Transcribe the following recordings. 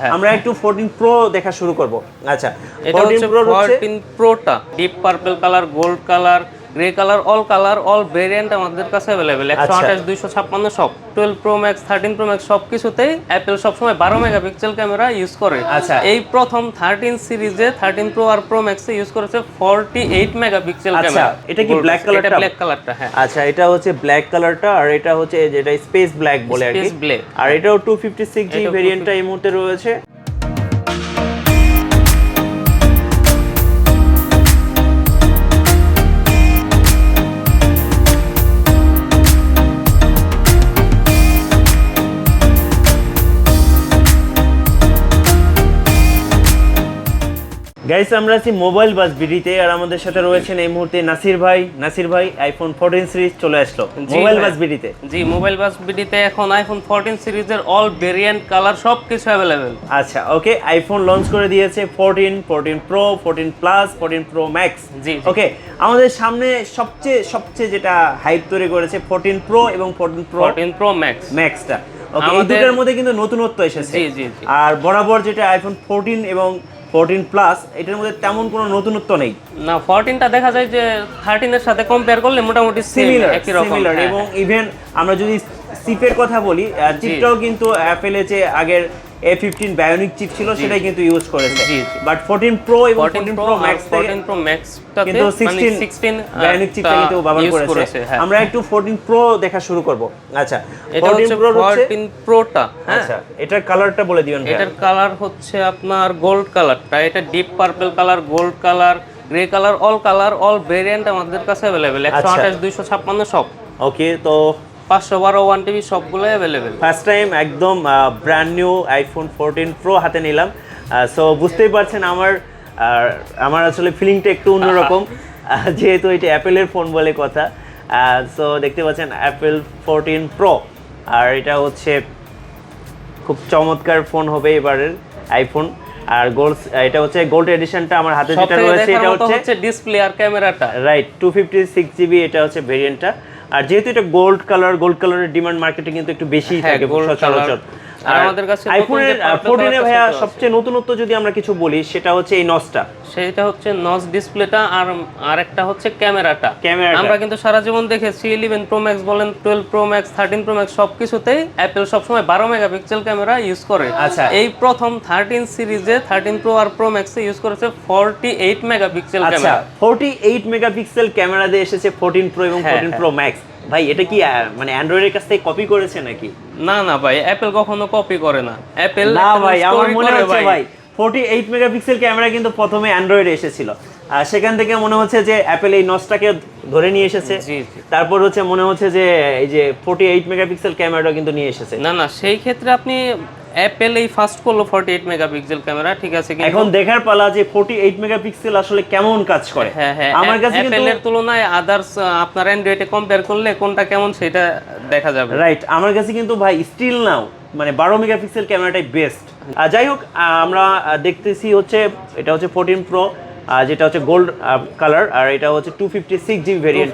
হ্যাঁ, আমরা একটু 14 প্রো দেখা শুরু করব। আচ্ছা, এটা 14 হচ্ছে প্রো হচ্ছে 14 প্রোটা deep purple colour, gold colour, grey colour, all variant আমাদের কাছে अवेलेबल। আচ্ছা 128 256 সব 12 প্রো ম্যাক্স 13 প্রো ম্যাক্স সবকিছুতেই অ্যাপল সবসময় 12 মেগাপিক্সেল ক্যামেরা ইউজ করে। আচ্ছা। এই প্রথম 13 সিরিজে 13 প্রো আর প্রো ম্যাক্সে ইউজ করেছে 48 মেগাপিক্সেল আচ্ছা, ক্যামেরা। এটা কি ব্ল্যাক কালারটা? এটা ব্ল্যাক কালারটা, হ্যাঁ। আচ্ছা, এটা হচ্ছে ব্ল্যাক কালারটা, আর এটা হচ্ছে যেটা স্পেস ব্ল্যাক বলে আর কি। স্পেস ব্ল্যাক, আর এটাও 256 জি এটাও ভেরিয়েন্টটা এই মুহূর্তে রয়েছে। গাইস, আমরা আছি মোবাইল বাস বিডিতে, আর আমাদের সাথে রয়েছেন এই মুহূর্তে নাসির ভাই। নাসির ভাই, আইফোন 14 সিরিজ চলে আসলো মোবাইল বাস বিডিতে। জি, মোবাইল বাস বিডিতে এখন আইফোন 14 সিরিজের অল ভেরিয়েন্ট কালার সবকিছু अवेलेबल। আচ্ছা, ওকে, আইফোন লঞ্চ করে দিয়েছে 14, 14 প্রো, 14 প্লাস, 14 প্রো ম্যাক্স। জি, ওকে, আমাদের সামনে সবচেয়ে যেটা হাইপ তৈরি করেছে 14 প্রো এবং 14 প্রো ম্যাক্স ম্যাক্সটা। ওকে, এই দুটোর মধ্যে কিন্তু নতুনত্ব এসেছে। জি জি জি। আর বরাবর যেটা আইফোন 14 এবং 14 প্লাস, এটার মধ্যে তেমন কোনো নতুনত্ব নেই। না, 14টা দেখা যায় যে 13 এর সাথে কম্পেয়ার করলে মোটামুটি সিমিলার একই রকম। এবং ইভেন আমরা যদি চিপের কথা বলি, চিপটাও কিন্তু অ্যাপেলের যে আগের A15 বায়োনিক চিপ ছিল সেটাই কিন্তু ইউজ করেছে। বাট 14 প্রো এবং 14 প্রো ম্যাক্স থেকে 14 প্রো ম্যাক্স টাতে কিন্তু মানে 16 বায়োনিক চিপটা কিন্তু ব্যবহার করেছে। আমরা একটু 14 প্রো দেখা শুরু করব। আচ্ছা, এটা হচ্ছে 14 প্রোটা। আচ্ছা, এটার কালারটা বলে দিবেন ভাই। এটার কালার হচ্ছে আপনার গোল্ড কালারটা। এটা deep purple colour, gold colour, grey colour, all variant আমাদের কাছে अवेलेबल। 128 256 সব। ওকে, তো 512 1 টিবি সবগুলোই अवेलेबल। ফার্স্ট টাইম একদম ব্র্যান্ড নিউ আইফোন 14 প্রো হাতে নিলাম। সো বুঝতেই পারছেন আমার আসলে ফিলিংটা একটু অন্যরকম, যেহেতু এটা অ্যাপেলের ফোন বলে কথা। সো দেখতে পাচ্ছেন অ্যাপেল 14 প্রো, আর এটা হচ্ছে খুব চমৎকার ফোন হবে এবারের আইফোন। আর এটা হচ্ছে গোল্ড এডিশনটা আমার হাতে যেটা রয়েছে, এটা হচ্ছে ডিসপ্লে আর ক্যামেরাটা। রাইট, 256 জিবি এটা হচ্ছে ভেরিয়েন্টটা। আর যেহেতু এটা গোল্ড কালারের ডিমান্ড মার্কেটে কিন্তু একটু বেশি থাকে সচরাচর। আর আমাদের কাছে আইফোনের 14 এ ভাইয়া সবচেয়ে নতুনত্ব যদি আমরা কিছু বলি, সেটা হচ্ছে এই নচটা। সেটা হচ্ছে নচ ডিসপ্লেটা, আর একটা হচ্ছে ক্যামেরাটা। আমরা কিন্তু সারা জীবন দেখেছি 11 প্রো ম্যাক্স বলেন, 12 প্রো ম্যাক্স, 13 প্রো ম্যাক্স সবকিছুতেই অ্যাপল সবসময় 12 মেগাপিক্সেল ক্যামেরা ইউজ করে। আচ্ছা, এই প্রথম 13 সিরিজে 13 প্রো আর প্রো ম্যাক্সে ইউজ করেছে 48 মেগাপিক্সেল ক্যামেরা। আচ্ছা, 48 মেগাপিক্সেল ক্যামেরা দিয়ে এসেছে 14 প্রো এবং 14 প্রো ম্যাক্স। ভাই, এটা কি মানে অ্যান্ড্রয়েডের কাছ থেকে কপি করেছে নাকি? না ভাই, অ্যাপল কখনো কপি করে না। অ্যাপল না ভাই, আমার মনে হচ্ছে ভাই 48 মেগাপিক্সেল ক্যামেরা কিন্তু প্রথমে অ্যান্ড্রয়েডে এসেছিল, আর সেখান থেকে মনে হচ্ছে যে অ্যাপল এই নচটাকে ধরে নিয়ে এসেছে। তারপর হচ্ছে মনে হচ্ছে যে এই যে 48 মেগাপিক্সেল ক্যামেরাটা কিন্তু নিয়ে এসেছে। না, সেই ক্ষেত্রে আপনি অ্যাপল এই ফার্স্ট করলো 48 মেগাপিক্সেল ক্যামেরা, ঠিক আছে, কিন্তু এখন দেখার পালা যে 48 মেগাপিক্সেল আসলে কেমন কাজ করে। হ্যাঁ, আমার কাছে কিন্তু অ্যাপলের তুলনায় আদার্স আপনার অ্যান্ড্রয়েডে কম্পেয়ার করলে কোনটা কেমন সেটা দেখা যাবে। রাইট, আমার কাছে কিন্তু ভাই স্টিল নাও মানে 12 মেগাপিক্সেল ক্যামেরাটাই বেস্ট। যাই হোক, আমরা দেখতেছি হচ্ছে এটা হচ্ছে 14 প্রো, যেটা হচ্ছে গোল্ড কালার, আর এটা হচ্ছে 256 জিবি ভেরিয়েন্ট।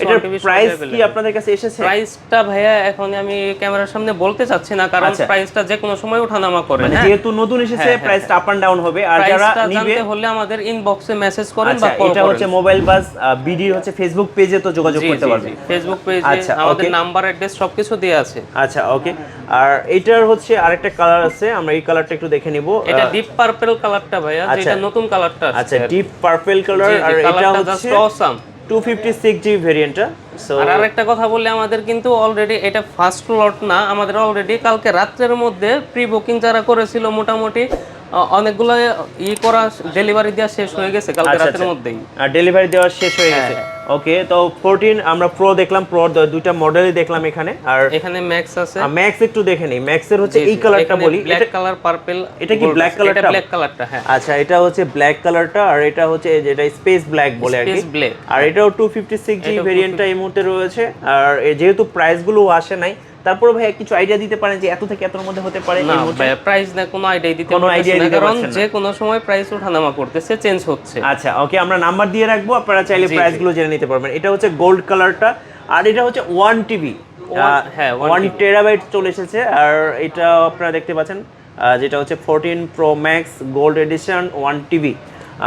এটার প্রাইস কি আপনাদের কাছে এসেছে? প্রাইসটা ভাইয়া এখন আমি ক্যামেরার সামনে বলতে চাচ্ছি না, কারণ প্রাইসটা যে কোনো সময় ওঠানামা করে, মানে যেহেতু নতুন এসেছে প্রাইসটা আপ এন্ড ডাউন হবে। আর যারা নিবে হলে আমাদের ইনবক্সে মেসেজ করেন বা কল করেন। এটা হচ্ছে মোবাইল বাস বিডি হচ্ছে ফেসবুক পেজে তো যোগাযোগ করতে পারবেন। ফেসবুক পেজে আমাদের নাম্বার অ্যাড্রেস সবকিছু দেয়া আছে। আচ্ছা, ওকে। আর এটার হচ্ছে আরেকটা কালার আছে, আমরা এই কালারটা একটু দেখে নিব। এটা ডিপ পার্পল কালারটা ভাইয়া, যেটা নতুন কালারটা। আচ্ছা, ডিপ পার্পল কালার, আর এটা হচ্ছে 256 জিবি ভেরিয়েন্টটা। আর আরেকটা কথা বললে, আমাদের কিন্তু অলরেডি এটা ফার্স্ট লট না, আমাদের অলরেডি কালকে রাত্রের মধ্যে প্রি বুকিং যারা করেছিল মোটামুটি অনেকগুলো করা ডেলিভারি দেওয়া শেষ হয়ে গেছে কালকে রাতের মধ্যেই। আর ডেলিভারি দেওয়া শেষ হয়ে গেছে। ওকে, তো 14 আমরা প্রো দেখলাম, প্রো দুইটা মডেলই দেখলাম এখানে। আর এখানে ম্যাক্স আছে। ম্যাক্স একটু দেখে নেই। ম্যাক্সের হচ্ছে এই কালারটা বলি, ব্ল্যাক কালার পার্পল। এটা কি ব্ল্যাক কালারটা? এটা ব্ল্যাক কালারটা, হ্যাঁ। আচ্ছা, এটা হচ্ছে ব্ল্যাক কালারটা, আর এটা হচ্ছে যেটা স্পেস ব্ল্যাক বলে আর কি। আর এটাও 256 জিবি ভেরিয়েন্টটা এই মুহূর্তে রয়েছে। আর যেহেতু প্রাইস গুলো আসে নাই, তারপরে ভাই কিছু আইডিয়া দিতে পারেন যে এত থেকে এতর মধ্যে হতে পারে? না ভাই, প্রাইস না, কোনো আইডিয়া দিতে পারছি না, কারণ যে কোনো সময় প্রাইস ওঠানামা করতেছে, চেঞ্জ হচ্ছে। আচ্ছা, ওকে, আমরা নাম্বার দিয়ে রাখবো, আপনারা চাইলে প্রাইস গুলো জেনে নিতে পারবেন। এটা হচ্ছে গোল্ড কালারটা, আর এটা হচ্ছে 1 টিবি, 1 টেরাবাইট চলে এসেছে। আর এটা আপনারা দেখতে পাচ্ছেন যেটা হচ্ছে 14 pro max gold edition 1 TB.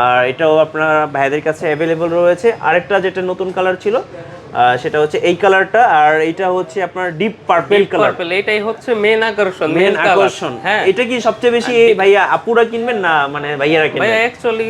আর এটাও আপনার ভাইদের কাছে অ্যাভেলেবল রয়েছে। আরেকটা যেটা নতুন কালার ছিল সেটা হচ্ছে এই কালারটা, আর এটা হচ্ছে আপনার ডিপ পার্পল কালার। এটাই হচ্ছে মেন আকর্ষণ, মেন আকর্ষণ। হ্যাঁ, এটা কি সবচেয়ে বেশি ভাইয়া আপুরা কিনবেন না মানে ভাইয়ারা কিনবেন? ভাইয়া অ্যাকচুয়ালি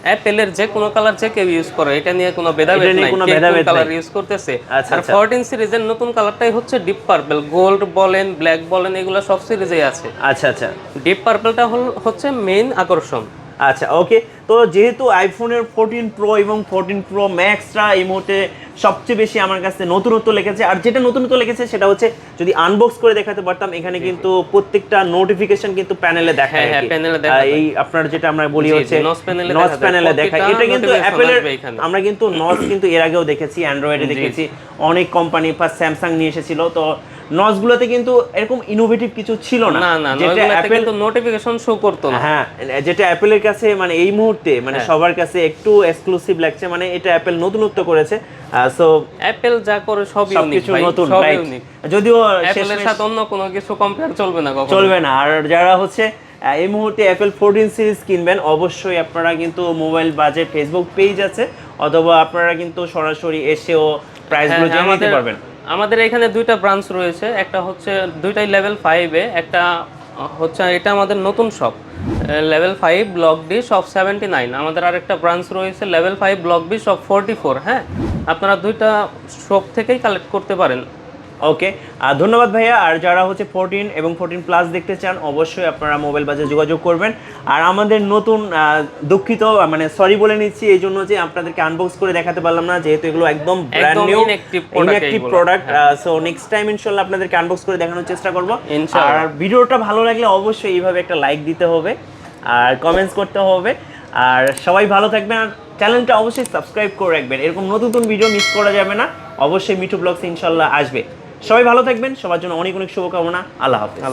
অ্যাপেলের যে কোনো কালার যে কেউ ইউজ করে, এটা নিয়ে কোনো ভেদাভেদ নাই, কোনো কে ভেদাভেদ কোন কালার নাই। ইউজ করতেছে। আচ্ছা, আর আচ্ছা। 14 সিরিজের নতুন কালারটাই হচ্ছে ডিপ পার্পল। গোল্ড বলেন, ব্ল্যাক বলেন, এগুলো সব সিরিজেই আছে। আচ্ছা আচ্ছা। ডিপ পার্পলটা হচ্ছে মেইন আকর্ষণ। আচ্ছা ওকে। তো যেহেতু আইফোনের 14 প্রো এবং 14 প্রো ম্যাক্সটা এই মুহূর্তে সবচেয়ে বেশি আমার কাছে নতুনত্ব লেগেছে, আর যেটা নতুনত্ব লেগেছে সেটা হচ্ছে যদি আনবক্স করে দেখাতে পারতাম, এখানে কিন্তু প্রত্যেকটা নোটিফিকেশন কিন্তু প্যানেলে দেখায়। হ্যাঁ, প্যানেলে দেখায়। এই আপনার যেটা আমরা বলি হচ্ছে নচ প্যানেলে দেখায়। এটা কিন্তু অ্যাপেলের, এখানে আমরা কিন্তু নচ কিন্তু এর আগেও দেখেছি, অ্যান্ড্রয়েডে দেখেছি, অনেক কোম্পানি ফার্স্ট স্যামসাং নিয়ে এসেছিল। তো নচগুলোতে কিন্তু এরকম ইনোভেটিভ কিছু ছিল না, না, যেটা অ্যাপেল কিন্তু নোটিফিকেশন শো করতো না। হ্যাঁ, যেটা অ্যাপেলের কাছে মানে এই মুহূর্তে মানে সবার কাছে একটু এক্সক্লুসিভ লাগছে, মানে এটা অ্যাপেল নতুনত্ব করেছে। সো অ্যাপেল যা করে সবই ইউনিক সবকিছু ভাই, নতুন, সবই রাইট? ইউনিক। যদিও অ্যাপেলের সাথে অন্য কোনো কিছু কম্পেয়ার চলবে না, কখনো চলবে না। আর যারা হচ্ছে এই মুহূর্তে অ্যাপেল 14 সিরিজ কিনবেন, অবশ্যই আপনারা কিন্তু মোবাইল বাজেট ফেসবুক পেজ আছে, অথবা আপনারা কিন্তু সরাসরি এসেও প্রাইসগুলো জেনে নিতে পারবেন। আমাদের এখানে দুইটা ব্রাঞ্চ রয়েছে, একটা হচ্ছে দুইটাই লেভেল 5 এ, একটা হচ্ছে এটা আমাদের নতুন shop level 5 block D shop 79। আমাদের আরেকটা ব্রাঞ্চ রয়েছে লেভেল 5 ব্লক বি শপ 44। হ্যাঁ, আপনারা দুইটা শপ থেকেই কালেক্ট করতে পারেন। ওকে, ধন্যবাদ ভাইয়া। আর যারা হচ্ছে 14 এবং 14 প্লাস দেখতে চান, অবশ্যই আপনারা মোবাইল বাজারে যোগাযোগ করবেন। আর আমাদের নতুন দুঃখিত, মানে সরি বলে নিচ্ছি এই জন্য যে আপনাদেরকে আনবক্স করে দেখাতে পারলাম না, যেহেতু এগুলো একদম brand new inactive product. So next time ইনশাআল্লাহ আপনাদেরকে আনবক্স করে দেখানোর চেষ্টা করব। আর ভিডিওটা ভালো লাগলে অবশ্যই এইভাবে একটা লাইক দিতে হবে আর কমেন্টস করতে হবে। আর সবাই ভালো থাকবেন, আর চ্যানেলটা অবশ্যই সাবস্ক্রাইব করে রাখবেন, এরকম নতুন নতুন ভিডিও মিস করা যাবে না। অবশ্যই মিঠু ব্লগস ইনশাআল্লাহ আসবে। সবাই ভালো থাকবেন, সবার জন্য অনেক অনেক শুভকামনা। আল্লাহ হাফেজ।